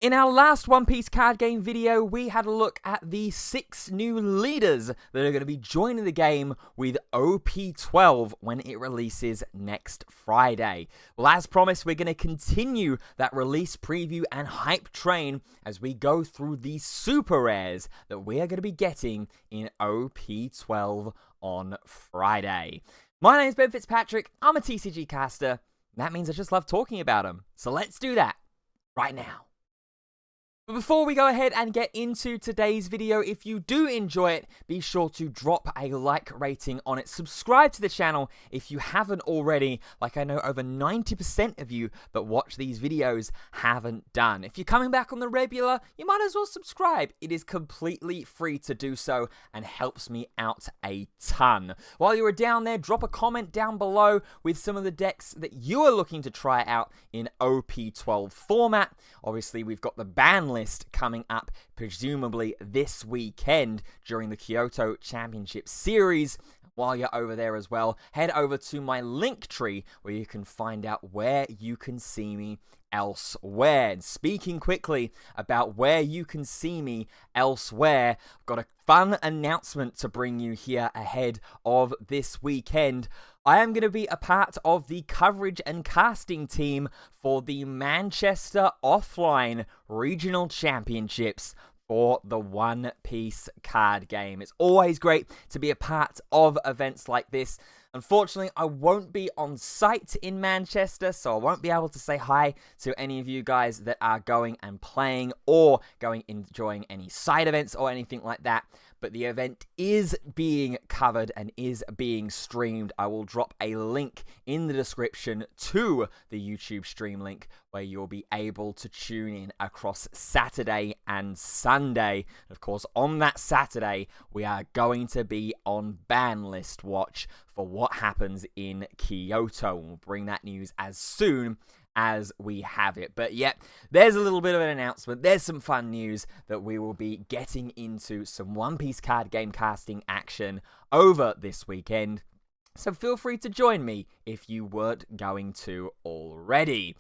In our last One Piece card game video, we had a look at the 6 new leaders that are going to be joining the game with OP12 when it releases next Friday. Well, as promised, we're going to continue that release preview and hype train as we go through the super rares that we are going to be getting in OP12 on Friday. My name is Ben Fitzpatrick, I'm a TCG caster, and that means I just love talking about them. So let's do that right now. But before we go ahead and get into today's video, if you do enjoy it, be sure to drop a like rating on it. Subscribe to the channel if you haven't already, like I know over 90% of you that watch these videos haven't done. If you're coming back on the regular, you might as well subscribe. It is completely free to do so and helps me out a ton. While you are down there, drop a comment down below with some of the decks that you are looking to try out in OP12 format. Obviously, we've got the ban list coming up presumably this weekend during the Kyoto Championship Series. While you're over there as well, head over to my link tree where you can find out where you can see me elsewhere. And speaking quickly about where you can see me elsewhere, I've got a fun announcement to bring you here ahead of this weekend. I am going to be a part of the coverage and casting team for the Manchester Offline Regional Championships for the One Piece card game. It's always great to be a part of events like this. Unfortunately, I won't be on site in Manchester, so I won't be able to say hi to any of you guys that are going and playing or enjoying any side events or anything like that. But the event is being covered and is being streamed. I will drop a link in the description to the YouTube stream link where you'll be able to tune in across Saturday and Sunday. Of course, on that Saturday, we are going to be on ban list watch for what happens in Kyoto. We'll bring that news as soon as we have it. But yeah, there's a little bit of an announcement. There's some fun news that we will be getting into some One Piece card game casting action over this weekend. So feel free to join me if you weren't going to already.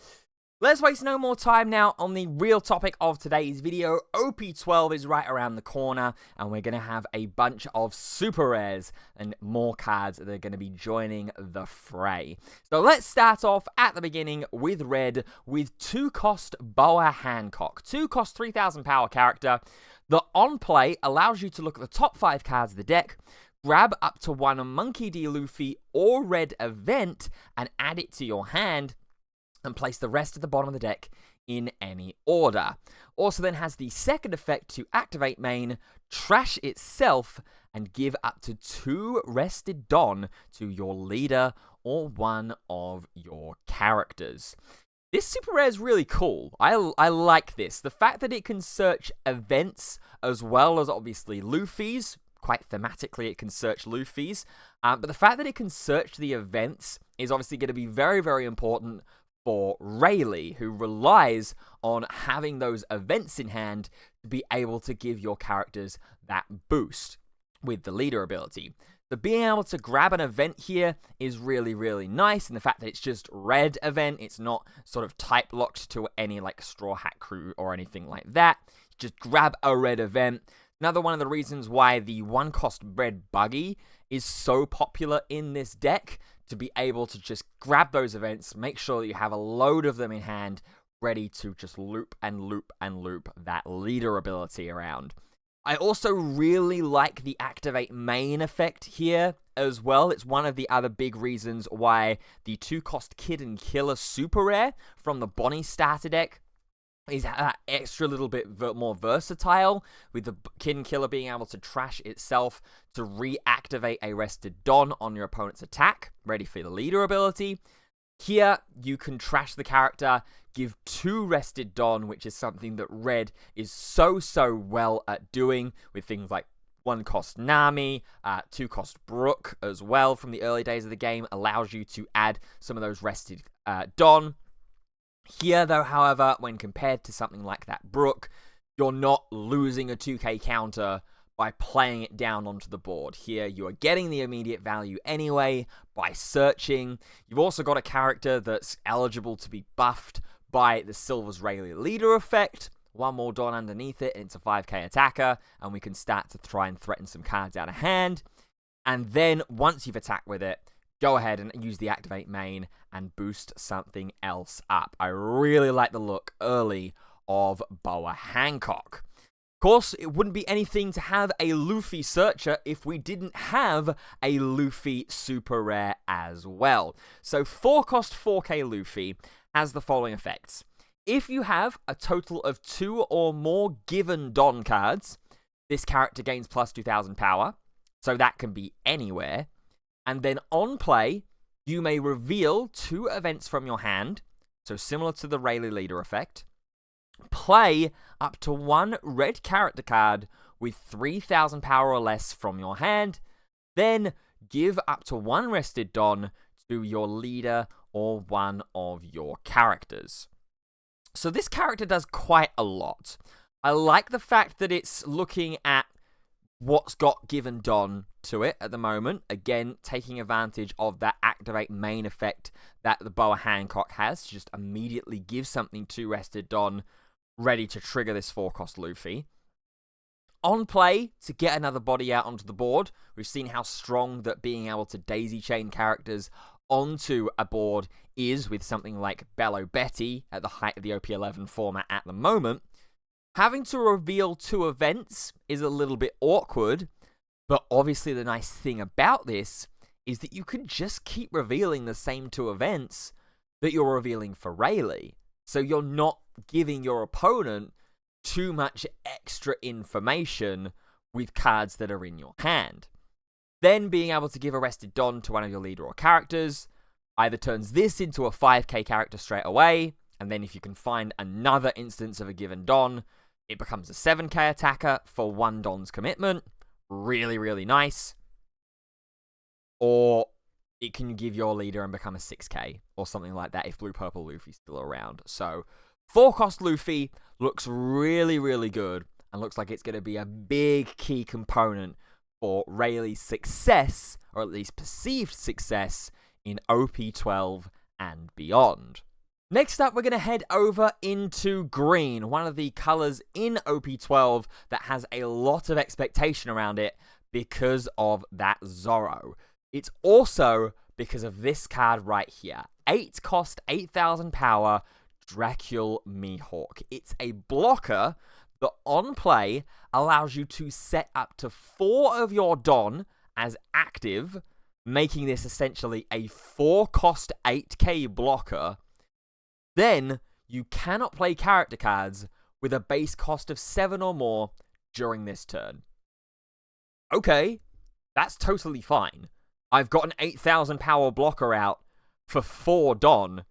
Let's waste no more time now on the real topic of today's video. OP12 is right around the corner, and we're going to have a bunch of super rares and more cards that are going to be joining the fray. So let's start off at the beginning with red, with 2-cost Boa Hancock. 2-cost 3,000 power character. The on-play allows you to look at the top 5 cards of the deck, grab up to 1 Monkey D. Luffy or red event, and add it to your hand, and place the rest at the bottom of the deck in any order. Also then has the second effect to activate main, trash itself, and give up to 2 rested Don to your leader or one of your characters. This super rare is really cool. I like this. The fact that it can search events as well as obviously Luffy's. Quite thematically, it can search Luffy's. But the fact that it can search the events is obviously going to be very, very important for Rayleigh, who relies on having those events in hand to be able to give your characters that boost with the leader ability. So being able to grab an event here is really, really nice, and the fact that it's just red event, it's not sort of type locked to any like Straw Hat Crew or anything like that. Just grab a red event. Another one of the reasons why the 1-cost red buggy is so popular in this deck, to be able to just grab those events, make sure that you have a load of them in hand, ready to just loop and loop and loop that leader ability around. I also really like the activate main effect here as well. It's one of the other big reasons why the 2-cost Kid and Killer super rare from the Bonnie starter deck is that extra little bit more versatile, with the Kid and Killer being able to trash itself to reactivate a rested Don on your opponent's attack, ready for the leader ability. Here, you can trash the character, give 2 rested Don, which is something that red is so well at doing, with things like 1-cost Nami, 2-cost Brook as well from the early days of the game, allows you to add some of those rested Don. Here, though, however, when compared to something like that Brook, you're not losing a 2k counter by playing it down onto the board. Here, you are getting the immediate value anyway by searching. You've also got a character that's eligible to be buffed by the Silver's Rayleigh leader effect, one more Don underneath it, and it's a 5k attacker, and we can start to try and threaten some cards out of hand. And then, once you've attacked with it, go ahead and use the activate main and boost something else up. I really like the look early of Boa Hancock. Of course, it wouldn't be anything to have a Luffy Searcher if we didn't have a Luffy Super Rare as well. So 4-cost 4k Luffy has the following effects. If you have a total of 2 or more given Don cards, this character gains plus 2000 power, so that can be anywhere. And then on play, you may reveal 2 events from your hand, so similar to the Rayleigh Leader effect. Play up to 1 red character card with 3000 power or less from your hand, then give up to 1 rested Don to your leader or one of your characters. So this character does quite a lot. I like the fact that it's looking at what's got given Don to it at the moment. Again, taking advantage of that activate main effect that the Boa Hancock has. Just immediately give something to rested Don, ready to trigger this 4-cost Luffy. On play, to get another body out onto the board, we've seen how strong that being able to daisy chain characters onto a board is with something like Bello Betty at the height of the OP11 format at the moment. Having to reveal 2 events is a little bit awkward, but obviously the nice thing about this is that you can just keep revealing the same 2 events that you're revealing for Rayleigh. So you're not giving your opponent too much extra information with cards that are in your hand. Then being able to give a rested Don to one of your leader or characters either turns this into a 5k character straight away, and then if you can find another instance of a given Don, it becomes a 7k attacker for 1 Don's commitment. Really, really nice. Or it can give your leader and become a 6k or something like that if Blue-Purple Luffy's still around. So 4-cost Luffy looks really, really good and looks like it's going to be a big key component for Rayleigh's success, or at least perceived success, in OP12 and beyond. Next up, we're going to head over into green, one of the colors in OP12 that has a lot of expectation around it because of that Zoro. It's also because of this card right here. 8 cost, 8000 power, Dracul Mihawk. It's a blocker that on play allows you to set up to 4 of your Don as active, making this essentially a 4-cost 8k blocker. Then you cannot play character cards with a base cost of 7 or more during this turn. Okay, that's totally fine. I've got an 8000 power blocker out for 4 Don,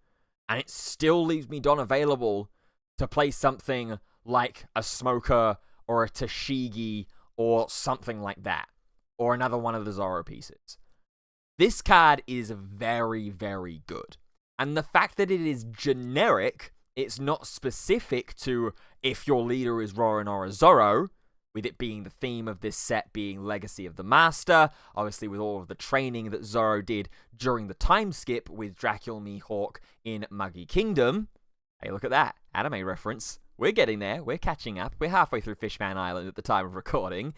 and it still leaves me Don available to play something like a Smoker or a Tashigi or something like that, or another one of the Zoro pieces. This card is very, very good. And the fact that it is generic, it's not specific to if your leader is Rorin or a Zoro, with it being the theme of this set being Legacy of the Master, obviously with all of the training that Zoro did during the time skip with Dracul Mihawk in Muggy Kingdom. Hey, look at that. Anime reference. We're getting there. We're catching up. We're halfway through Fishman Island at the time of recording.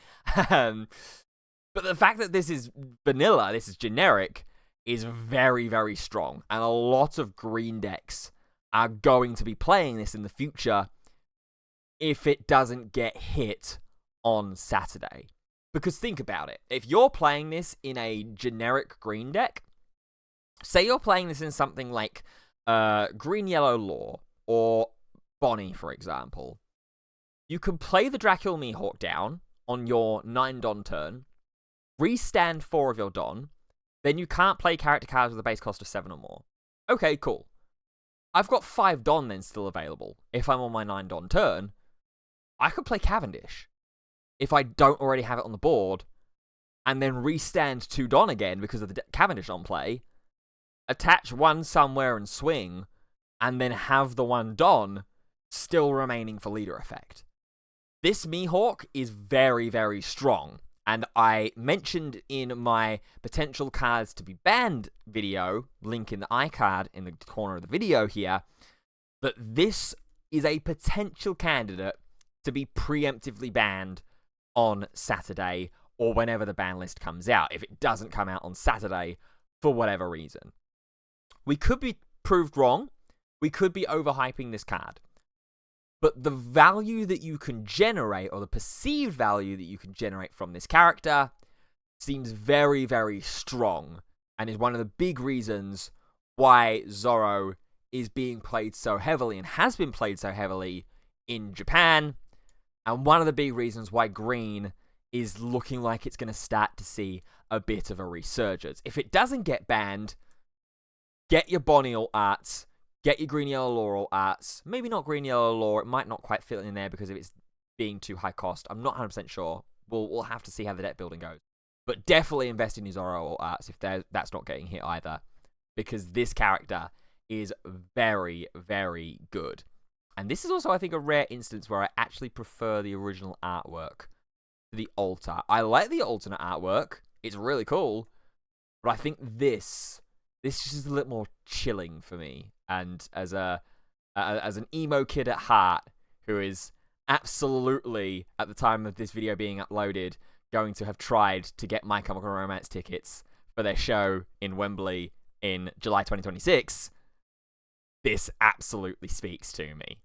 But the fact that this is vanilla, this is generic, is very, very strong. And a lot of green decks are going to be playing this in the future if it doesn't get hit on Saturday. Because think about it. If you're playing this in a generic green deck, say you're playing this in something like Green-Yellow Law or Bonnie, for example, you can play the Dracul Mihawk down on your 9 Don turn, restand 4 of your Don, then you can't play character cards with a base cost of 7 or more. Okay, cool. I've got 5 Don then still available. If I'm on my 9 Don turn, I could play Cavendish if I don't already have it on the board, and then restand 2 Don again because of the Cavendish on play, attach 1 somewhere and swing, and then have the 1 Don still remaining for leader effect. This Mihawk is very, very strong. And I mentioned in my potential cards to be banned video, link in the iCard in the corner of the video here, that this is a potential candidate to be preemptively banned on Saturday or whenever the ban list comes out, if it doesn't come out on Saturday for whatever reason. We could be proved wrong. We could be overhyping this card. But the value that you can generate, or the perceived value that you can generate from this character, seems very, very strong, and is one of the big reasons why Zoro is being played so heavily and has been played so heavily in Japan, and one of the big reasons why Green is looking like it's going to start to see a bit of a resurgence. If it doesn't get banned, get your Bonial arts, get your Green Yellow Laurel arts. Maybe not Green Yellow Laurel. It might not quite fit in there because of it's being too high cost. I'm not 100% sure. We'll have to see how the deck building goes. But definitely invest in your Zoro arts if that's not getting hit either, because this character is very, very good. And this is also, I think, a rare instance where I actually prefer the original artwork to the alter. I like the alternate artwork. It's really cool. But I think this is just a little more chilling for me. And as an emo kid at heart, who is absolutely, at the time of this video being uploaded, going to have tried to get My Chemical Romance tickets for their show in Wembley in July 2026, this absolutely speaks to me.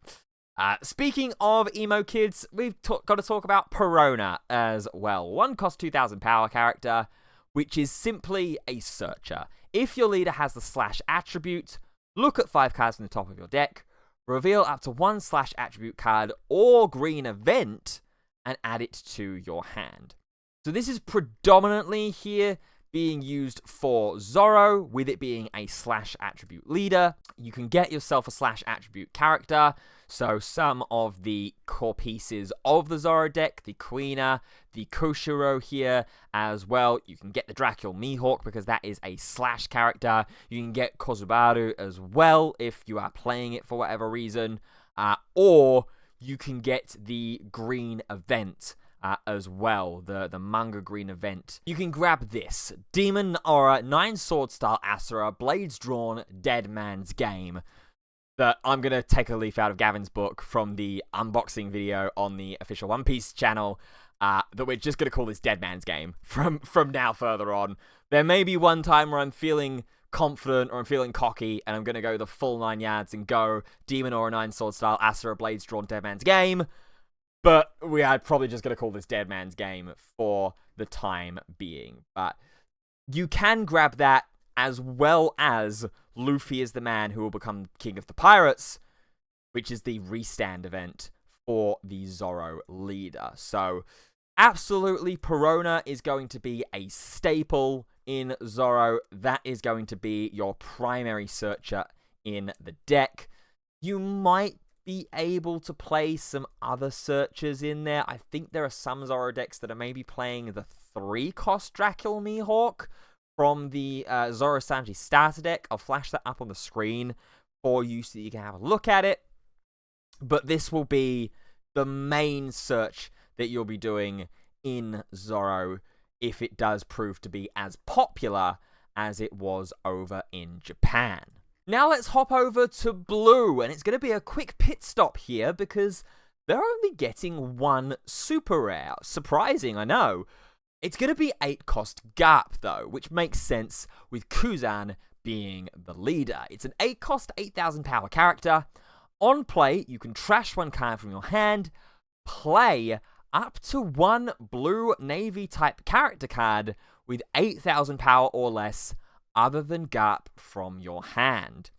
Speaking of emo kids, we've got to talk about Perona as well. One cost 2,000 power character, which is simply a searcher. If your leader has the slash attribute, look at 5 cards from the top of your deck, reveal up to 1 slash attribute card or green event, and add it to your hand. So this is predominantly here being used for Zoro, with it being a slash attribute leader. You can get yourself a slash attribute character, so some of the core pieces of the Zoro deck, the Kuina, the Koshiro here as well. You can get the Dracula Mihawk because that is a slash character. You can get Kozubaru as well if you are playing it for whatever reason, or you can get the green event as well, the manga green event. You can grab this Demon Aura 9 sword style Asura Blades Drawn Dead Man's Game that I'm gonna take a leaf out of Gavin's book from the unboxing video on the official One Piece channel, that we're just gonna call this Dead Man's Game from now further on. There may be one time where I'm feeling confident or I'm feeling cocky and I'm gonna go the full 9 yards and go Demon Aura 9 sword style Asura Blades Drawn Dead Man's Game. But we are probably just going to call this Dead Man's Game for the time being. But you can grab that, as well as Luffy is the man who will become King of the Pirates, which is the restand event for the Zoro leader. So absolutely, Perona is going to be a staple in Zoro. That is going to be your primary searcher in the deck. You might be able to play some other searchers in there. I think there are some Zoro decks that are maybe playing the 3-cost Dracula Mihawk from the Zoro Sanji starter deck. I'll flash that up on the screen for you so that you can have a look at it. But this will be the main search that you'll be doing in Zoro if it does prove to be as popular as it was over in Japan. Now let's hop over to Blue, and it's going to be a quick pit stop here because they're only getting 1 super rare. Surprising, I know. It's going to be 8-cost Garp, though, which makes sense with Kuzan being the leader. It's an 8-cost, 8,000 power character. On play, you can trash 1 card from your hand, play up to 1 blue navy type character card with 8,000 power or less, other than Garp from your hand.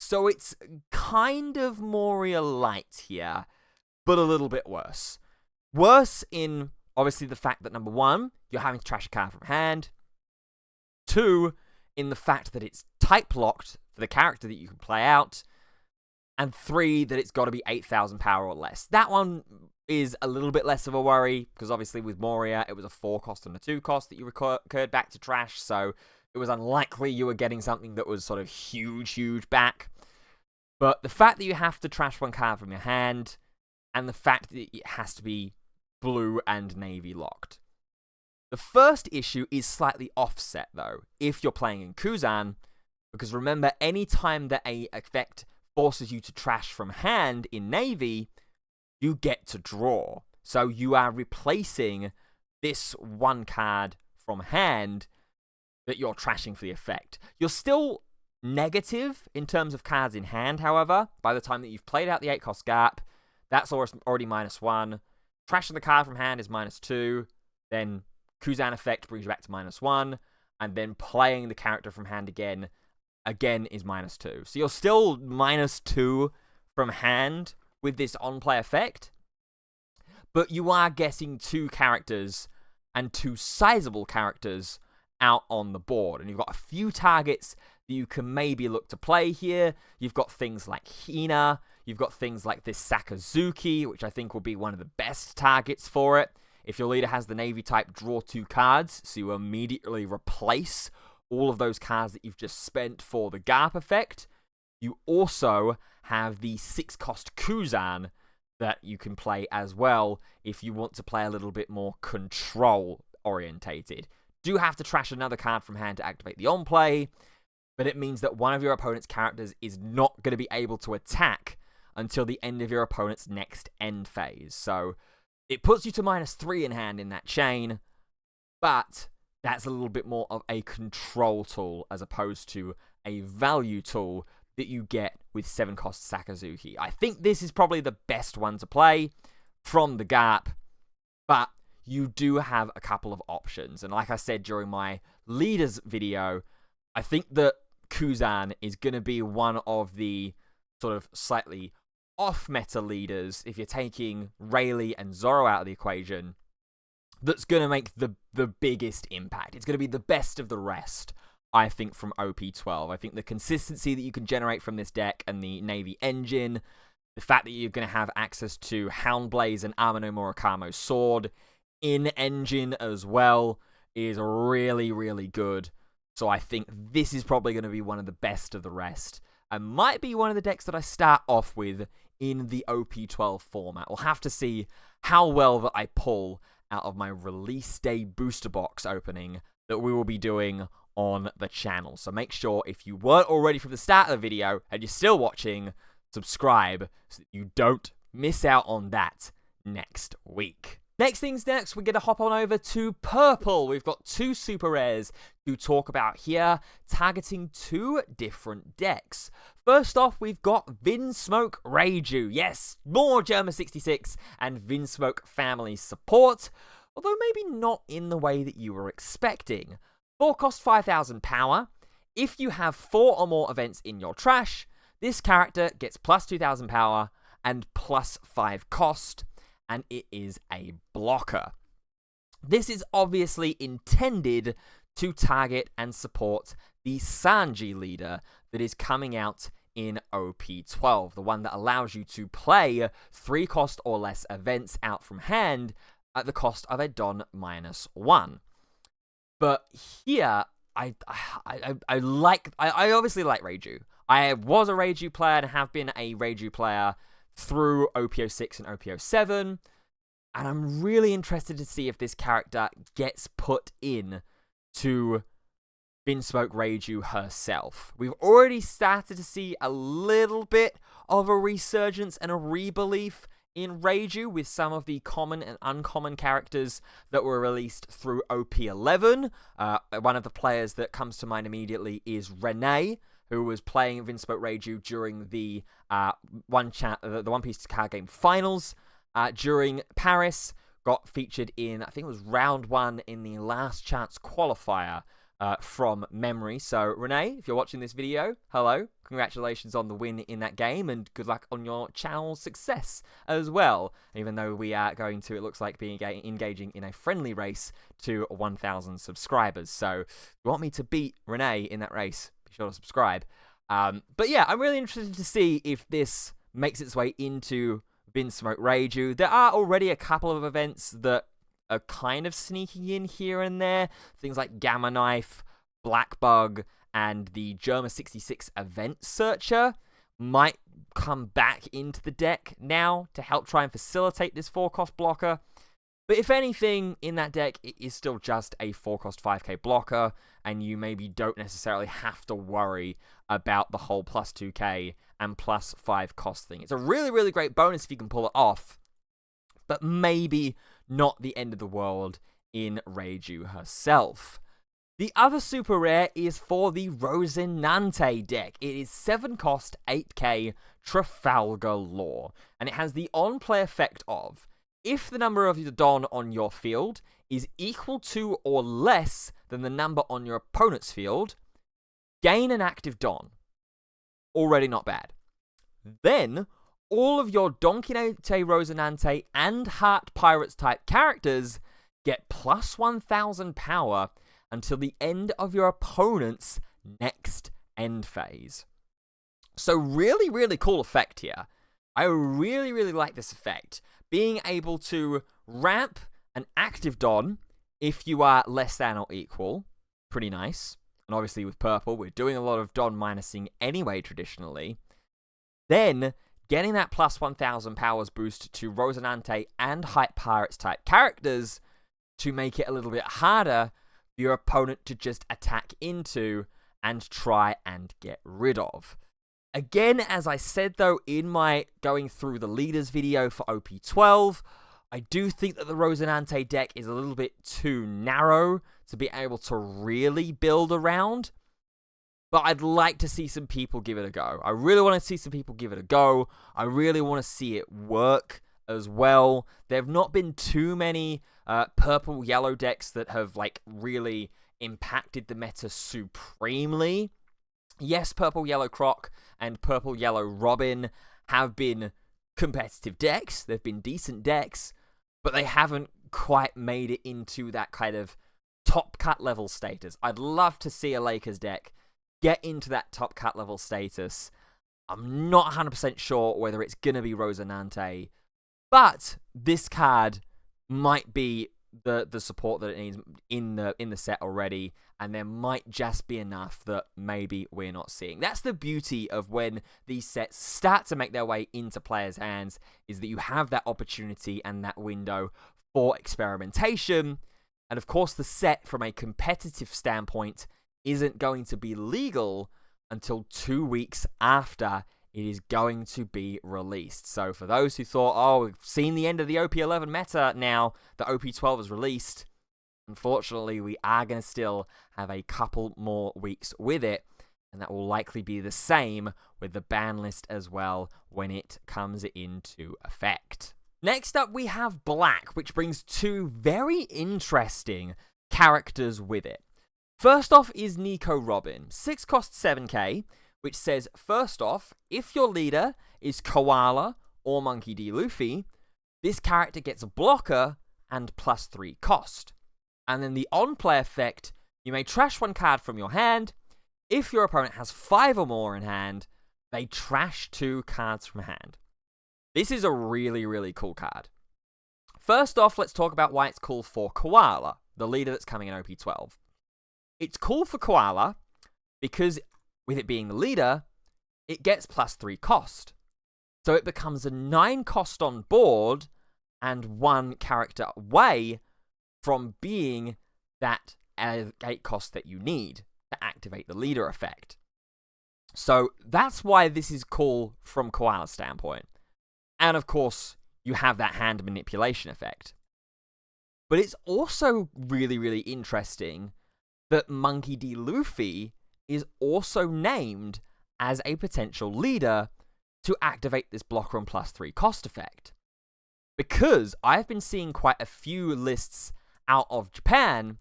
So it's kind of Moria Light here, but a little bit worse. Worse in, obviously, the fact that, number 1, you're having to trash a card from hand. 2, in the fact that it's type locked for the character that you can play out. And 3, that it's got to be 8,000 power or less. That one is a little bit less of a worry, because obviously with Moria, it was a 4-cost and a 2-cost that you recurred back to trash, so it was unlikely you were getting something that was sort of huge back. But the fact that you have to trash 1 card from your hand, and the fact that it has to be blue and navy locked. The first issue is slightly offset, though, if you're playing in Kuzan, because remember, any time that a effect forces you to trash from hand in navy, you get to draw. So you are replacing this one card from hand that you're trashing for the effect. You're still negative in terms of cards in hand, however. By the time that you've played out the 8-cost gap, that's already -1. Trashing the card from hand is -2. Then Kuzan effect brings you back to -1. And then playing the character from hand again is -2. So you're still -2 from hand with this on-play effect. But you are getting 2 characters, and 2 sizable characters, out on the board. And you've got a few targets that you can maybe look to play here. You've got things like Hina. You've got things like this Sakazuki, which I think will be one of the best targets for it. If your leader has the Navy type, draw 2 cards, so you immediately replace all of those cards that you've just spent for the Garp effect. You also have the 6-cost Kuzan that you can play as well if you want to play a little bit more control-orientated. Do have to trash another card from hand to activate the on-play, but it means that one of your opponent's characters is not going to be able to attack until the end of your opponent's next end phase. So it puts you to -3 in hand in that chain, but that's a little bit more of a control tool as opposed to a value tool that you get with 7-cost Sakazuki. I think this is probably the best one to play from the Garp, but you do have a couple of options. And like I said during my leaders video, I think that Kuzan is going to be one of the sort of slightly off-meta leaders, if you're taking Rayleigh and Zoro out of the equation, that's going to make the biggest impact. It's going to be the best of the rest, I think, from OP12. I think the consistency that you can generate from this deck and the Navy engine, the fact that you're going to have access to Houndblaze and Amano Murakamo's sword in engine as well, is really, really good. So I think this is probably going to be one of the best of the rest, and might be one of the decks that I start off with in the OP12 format. We'll have to see how well that I pull out of my release day booster box opening that we will be doing on the channel. So make sure, if you weren't already from the start of the video and you're still watching, subscribe so that you don't miss out on that next week. Next things next, we're going to hop on over to purple. We've got 2 super rares to talk about here, targeting 2 different decks. First off, we've got Vinsmoke Reiju. Yes, more Germa 66 and Vinsmoke family support, although maybe not in the way that you were expecting. 4-cost 5,000 power. If you have 4 or more events in your trash, this character gets plus 2,000 power and plus 5 cost. And it is a blocker. This is obviously intended to target and support the Sanji leader that is coming out in OP12, the one that allows you to play 3-cost or less events out from hand at the cost of a Don -1. But here, I obviously like Reiju. I was a Reiju player and have been a Reiju player through OP06 and OP07, and I'm really interested to see if this character gets put in to Vinsmoke Reiju herself. We've already started to see a little bit of a resurgence and a rebelief in Reiju with some of the common and uncommon characters that were released through OP11. One of the players that comes to mind immediately is Renee, who was playing Vinsmoke Reiju during the One Piece card game finals during Paris. Got featured in, I think it was round 1 in the last chance qualifier from memory. So Renee, if you're watching this video, hello, congratulations on the win in that game, and good luck on your channel success as well. Even though we are going to, it looks like, be engaging in a friendly race to 1,000 subscribers. So if you want me to beat Renee in that race, be sure to subscribe. But yeah, I'm really interested to see if this makes its way into Vinsmoke Reiju. There are already a couple of events that are kind of sneaking in here and there. Things like Gamma Knife, Black Bug, and the Germa 66 Event Searcher might come back into the deck now to help try and facilitate this 4-cost blocker. But if anything, in that deck, it is still just a 4-cost 5k blocker, and you maybe don't necessarily have to worry about the whole plus 2k and plus 5 cost thing. It's a really, really great bonus if you can pull it off, but maybe not the end of the world in Reiju herself. The other super rare is for the Rosinante deck. It is 7 cost, 8k Trafalgar Law, and it has the on-play effect of, if the number of the Don on your field is equal to or less than the number on your opponent's field, gain an active Don. Already not bad. Then, all of your Donkinete, Rosinante, and Heart Pirates type characters get plus 1000 power until the end of your opponent's next end phase. So really, really cool effect here. I really, really like this effect. Being able to ramp an active Don if you are less than or equal. Pretty nice. And obviously with purple, we're doing a lot of Don minusing anyway traditionally. Then, getting that plus 1000 powers boost to Rosinante and Hype Pirates type characters to make it a little bit harder for your opponent to just attack into and try and get rid of. Again, as I said though, in my going through the leaders video for OP12, I do think that the Rosinante deck is a little bit too narrow to be able to really build around. But I'd like to see some people give it a go. I really want to see some people give it a go. I really want to see it work as well. There have not been too many purple-yellow decks that have really impacted the meta supremely. Yes, purple-yellow Croc and purple-yellow Robin have been competitive decks. They've been decent decks, but they haven't quite made it into that kind of top cut level status. I'd love to see a Lakers deck get into that top cut level status. I'm not 100% sure whether it's going to be Rosinante, but this card might be the support that it needs in the set already, and there might just be enough that maybe we're not seeing. That's the beauty of when these sets start to make their way into players' hands, is that you have that opportunity and that window for experimentation. And of course, the set from a competitive standpoint isn't going to be legal until 2 weeks after it is going to be released. So for those who thought, oh, we've seen the end of the OP11 meta now that OP12 is released, unfortunately, we are going to still have a couple more weeks with it, and that will likely be the same with the ban list as well when it comes into effect. Next up, we have Black, which brings 2 very interesting characters with it. First off is Nico Robin, 6 cost 7k, which says, first off, if your leader is Koala or Monkey D. Luffy, this character gets a blocker and plus 3 cost. And then the on-play effect, you may trash 1 card from your hand. If your opponent has 5 or more in hand, they trash 2 cards from hand. This is a really, really cool card. First off, let's talk about why it's cool for Koala, the leader that's coming in OP12. It's cool for Koala because with it being the leader, it gets plus 3 cost. So it becomes a 9 cost on board and 1 character away from being that 8 cost that you need to activate the leader effect. So that's why this is cool from Koala's standpoint. And of course, you have that hand manipulation effect. But it's also really, really interesting that Monkey D. Luffy is also named as a potential leader to activate this blocker and plus 3 cost effect. Because I've been seeing quite a few lists out of Japan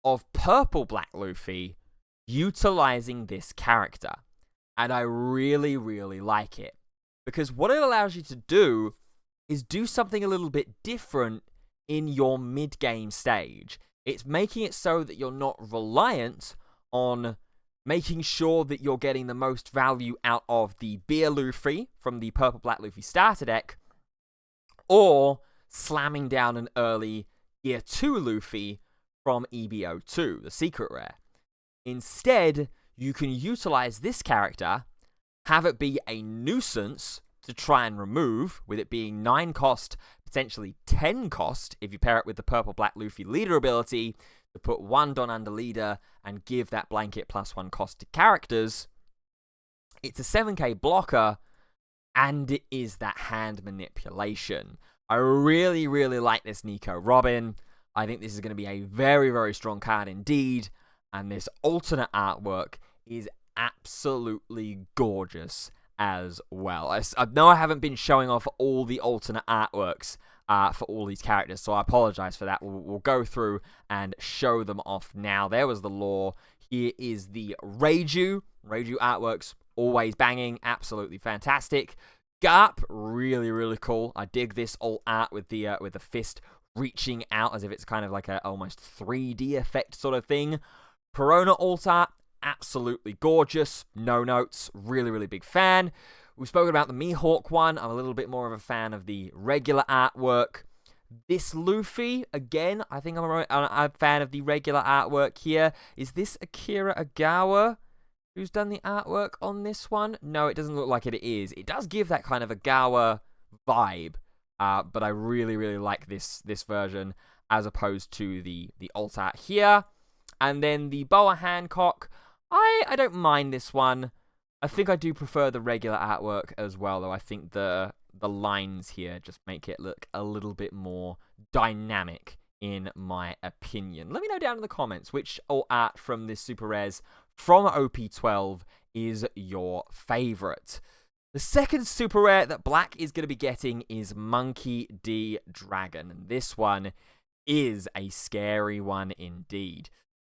of purple Black Luffy utilizing this character. And I really, really like it. Because what it allows you to do is do something a little bit different in your mid-game stage. It's making it so that you're not reliant on making sure that you're getting the most value out of the Beer Luffy from the Purple Black Luffy starter deck, or slamming down an early Gear 2 Luffy from EBO2, the secret rare. Instead, you can utilize this character, have it be a nuisance to try and remove, with it being 9 cost, potentially 10 cost, if you pair it with the Purple Black Luffy leader ability, to put 1 Don under leader and give that blanket plus 1 cost to characters. It's a 7k blocker, and it is that hand manipulation. I really, really like this Nico Robin. I think this is going to be a very, very strong card indeed. And this alternate artwork is absolutely gorgeous as well. I know I haven't been showing off all the alternate artworks for all these characters, so I apologize for that. We'll go through and show them off now. There was the lore. Here is the Reiju. Reiju artworks, always banging, absolutely fantastic. Garp, really, really cool. I dig this alt art with the fist reaching out as if it's kind of like a almost 3D effect sort of thing. Perona alt art, absolutely gorgeous. No notes, really, really big fan. We've spoken about the Mihawk one. I'm a little bit more of a fan of the regular artwork. This Luffy, again, I think I'm a fan of the regular artwork here. Is this Akira Agawa who's done the artwork on this one? No, it doesn't look like it is. It does give that kind of Agawa vibe, but I really, really like this version as opposed to the alt art here. And then the Boa Hancock, I don't mind this one. I think I do prefer the regular artwork as well, though. I think the lines here just make it look a little bit more dynamic, in my opinion. Let me know down in the comments which alt art from this Super Rares from OP12 is your favorite. The second Super Rare that Black is going to be getting is Monkey D. Dragon. And this one is a scary one indeed.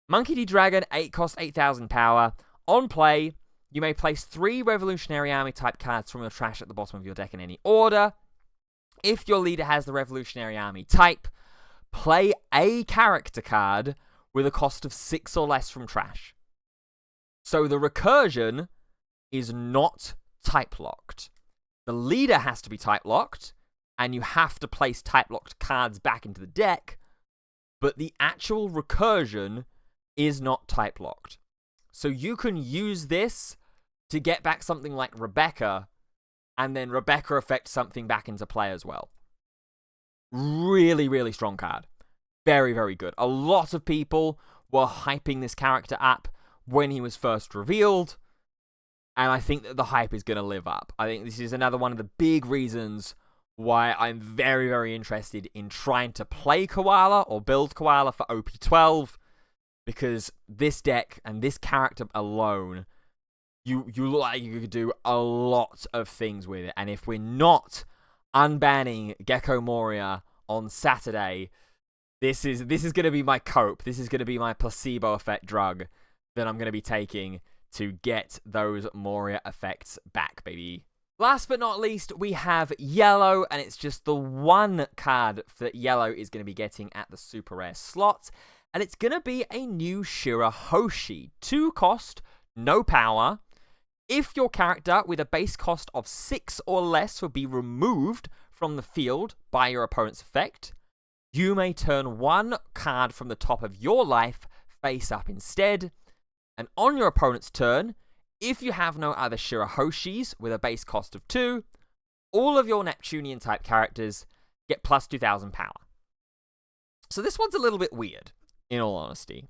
Monkey D. Dragon, 8 cost, 8,000 power. On play, you may place 3 Revolutionary Army type cards from your trash at the bottom of your deck in any order. If your leader has the Revolutionary Army type, play a character card with a cost of 6 or less from trash. So the recursion is not type locked. The leader has to be type locked, and you have to place type locked cards back into the deck, but the actual recursion is not type locked. So you can use this to get back something like Rebecca, and then Rebecca affects something back into play as well. Really, really strong card. Very, very good. A lot of people were hyping this character up when he was first revealed, and I think that the hype is going to live up. I think this is another one of the big reasons why I'm very, very interested in trying to play Koala or build Koala for OP12, because this deck and this character alone, you look like you could do a lot of things with it. And if we're not unbanning Gecko Moria on Saturday, this is going to be my cope. This is going to be my placebo effect drug that I'm going to be taking to get those Moria effects back, baby. Last but not least, we have Yellow, and it's just the one card that Yellow is going to be getting at the Super Rare slot, and it's going to be a new Shirahoshi. 2 cost, no power. If your character with a base cost of 6 or less will be removed from the field by your opponent's effect, you may turn 1 card from the top of your life face up instead. And on your opponent's turn, if you have no other Shirahoshis with a base cost of 2, all of your Neptunian type characters get plus 2,000 power. So this one's a little bit weird, in all honesty.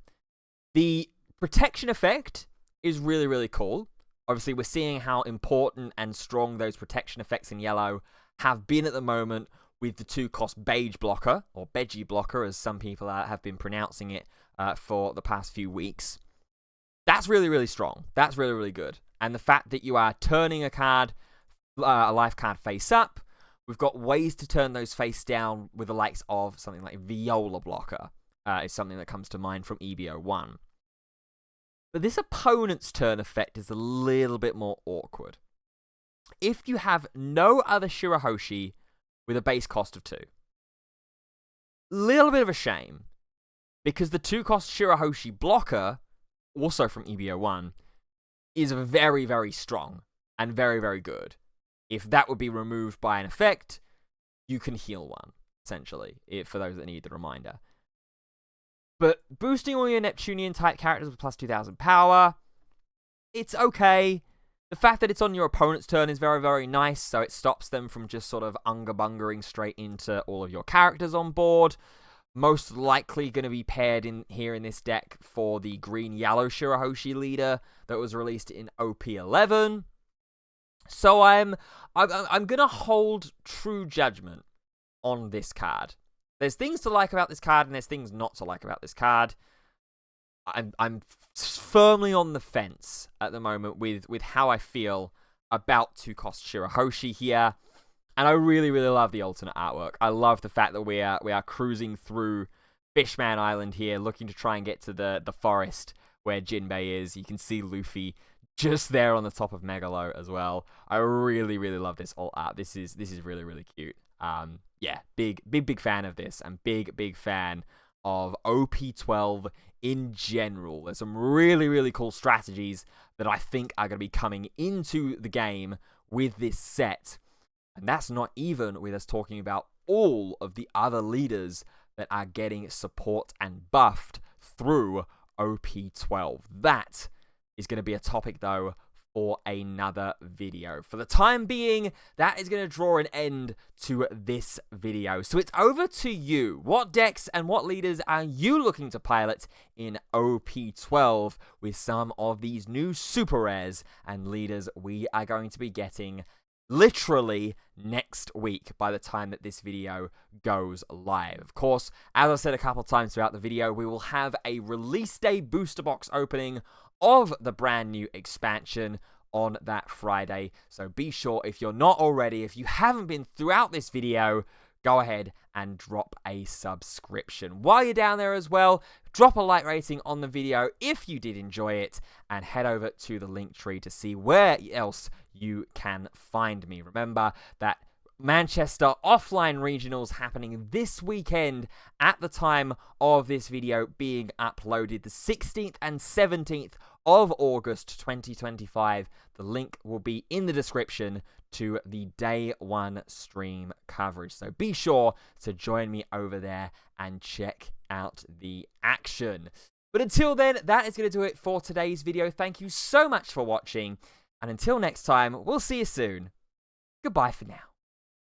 The protection effect is really, really cool. Obviously, we're seeing how important and strong those protection effects in Yellow have been at the moment with the 2-cost Beige blocker, or Beige blocker, as some people have been pronouncing it for the past few weeks. That's really, really strong. That's really, really good. And the fact that you are turning a card, a life card face up, we've got ways to turn those face down with the likes of something like Viola blocker, is something that comes to mind from EBO1. But this opponent's turn effect is a little bit more awkward. If you have no other Shirahoshi with a base cost of 2, little bit of a shame, because the 2-cost Shirahoshi blocker, also from EBO1, is very, very strong and very, very good. If that would be removed by an effect, you can heal 1, essentially, for those that need the reminder. But boosting all your Neptunian-type characters with plus 2,000 power, it's okay. The fact that it's on your opponent's turn is very, very nice, so it stops them from just sort of unga-bungering straight into all of your characters on board. Most likely going to be paired in here in this deck for the green-yellow Shirahoshi leader that was released in OP11. So I'm going to hold true judgment on this card. There's things to like about this card, and there's things not to like about this card. I'm firmly on the fence at the moment with how I feel about to cost Shirahoshi here. And I really, really love the alternate artwork. I love the fact that we are cruising through Fishman Island here, looking to try and get to the forest where Jinbei is. You can see Luffy just there on the top of Megalo as well. I really, really love this alt art. This is really, really cute. Yeah, big fan of this, and big fan of OP12 in general. There's some really, really cool strategies that I think are going to be coming into the game with this set. And that's not even with us talking about all of the other leaders that are getting support and buffed through OP12. That is going to be a topic, though, for another video. For the time being, that is going to draw an end to this video. So it's over to you. What decks and what leaders are you looking to pilot in OP12 with some of these new super rares and leaders we are going to be getting literally next week by the time that this video goes live? Of course, as I said a couple times throughout the video, we will have a release day booster box opening of the brand new expansion on that Friday. So be sure, if you're not already, if you haven't been throughout this video, go ahead and drop a subscription. While you're down there as well, drop a like rating on the video if you did enjoy it, and head over to the link tree to see where else you can find me. Remember that Manchester offline regionals happening this weekend at the time of this video being uploaded, the 16th and 17th of August 2025. The link will be in the description to the day one stream coverage. So be sure to join me over there and check out the action. But until then, that is going to do it for today's video. Thank you so much for watching. And until next time, we'll see you soon. Goodbye for now.